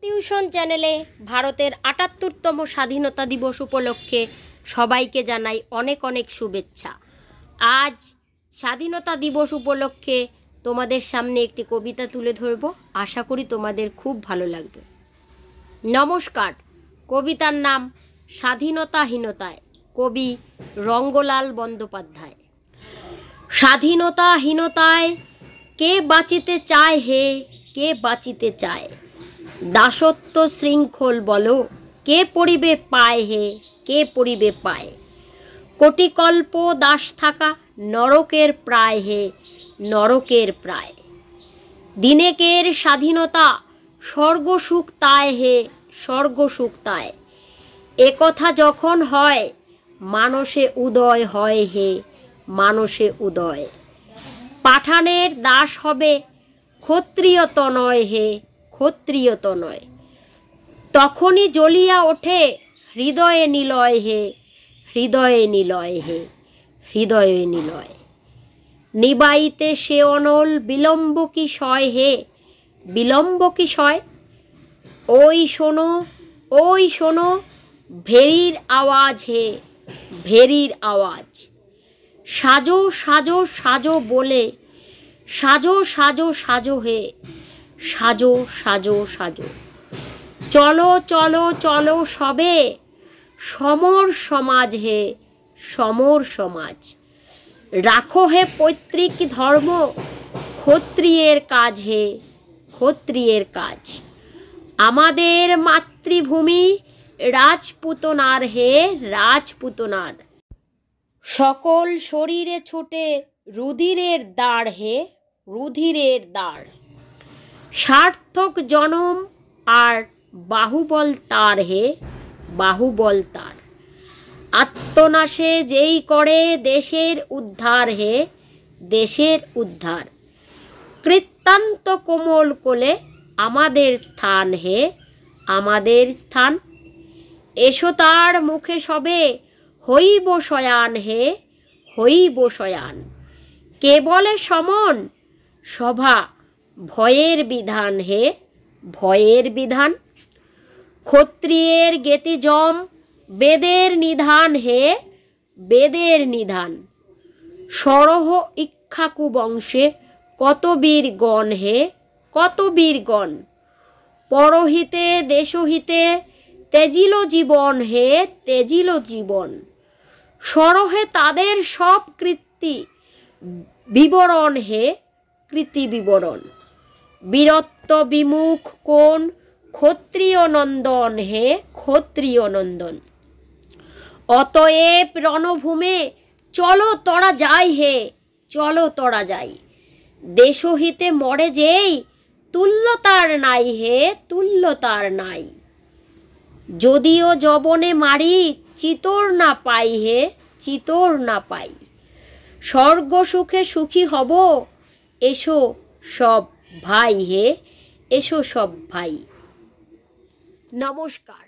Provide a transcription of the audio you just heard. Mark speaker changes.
Speaker 1: Tuition চ্যানেলে ভারতের ৭৮তম স্বাধীনতা দিবস উপলক্ষে সবাইকে জানাই অনেক অনেক শুভেচ্ছা। আজ স্বাধীনতা দিবস উপলক্ষে তোমাদের সামনে একটি কবিতা তুলে ধরব, আশা করি তোমাদের খুব ভালো লাগবে। নমস্কার। কবিতার নাম স্বাধীনতাহীনতায়, কবি রঙ্গলাল বন্দ্যোপাধ্যায়। স্বাধীনতাহীনতায় কে বাঁচিতে চায় হে, কে বাঁচিতে চায়? দাসত্ব শৃঙ্খল বলো, কে পড়িবে পায় হে, কে পড়িবে পায়? কোটিকল্প দাস থাকা নরকের প্রায় হে, নরকের প্রায়। দিনেকের স্বাধীনতা স্বর্গসুখ তায় হে, স্বর্গসুখ তায়। একথা যখন হয় মানসে উদয় হয় হে, মানসে উদয়। পাঠানের দাস হবে ক্ষত্রিয় তনয় হে, ক্ষত্রিয় তনয়। তখনই জ্বলিয়া ওঠে হৃদয়ে নিলয় হে, হৃদয়ে নিলয় হে, হৃদয়ে নিলয়। নিবাইতে সে অনল বিলম্ব কি সয় হে, বিলম্ব কি সয়? ওই শোনো, ওই শোনো ভেরির আওয়াজ হে, ভেরির আওয়াজ। সাজো সাজো সাজো বলে, সাজো সাজো সাজো হে, সাজো সাজো সাজো। চলো চলো চলো সবে, সমর সমাজ হে, সমর সমাজ। রাখো হে পৈতৃক ধর্ম, ক্ষত্রিয়ের কাজ হে, ক্ষত্রিয়ের কাজ। আমাদের মাতৃভূমি রাজপুতনার হে, রাজপুতনার। সকল শরীরে ছোটে রুধিরের দাঁড় হে, রুধিরের দাঁড়। সার্থক জনম আর বাহুবল তার হে, বাহুবল তার। আত্মনাশে যেই করে দেশের উদ্ধার হে, দেশের উদ্ধার। কৃত্তান্ত কোমল কোলে আমাদের স্থান হে, আমাদের স্থান। এসো তার মুখে সবে হইব শয়ান হে, হইব শয়ান। কে বলে সমন সভা ভয়ের বিধান হে, ভয়ের বিধান। ক্ষত্রিয়ের গেতিজম বেদের নিধান হে, বেদের নিধান। সরহ ইক্ষ্বাকু বংশে কত বীরগণ হে, কত বীরগণ। পরহিতে দেশহিতে তেজিল জীবন হে, তেজিল জীবন। সরহে তাদের সব কীর্তি বিবরণ হে, কৃতি বিবরণ। বীরত্ব বিমুখ কোন ক্ষত্রিয় নন্দন হে, ক্ষত্রিয় নন্দন। অতএব রণভূমে চলো তোরা যাই হে, চলো তোরা যাই। দেশহিতে মরে যেই তুল্যতার নাই হে, তুল্যতার নাই। যদিও যবনে মারি চিতর না পাই হে, চিতর না পাই। স্বর্গ সুখে সুখী হব এসো সব ভাই হে, এসো সব ভাই। নমস্কার।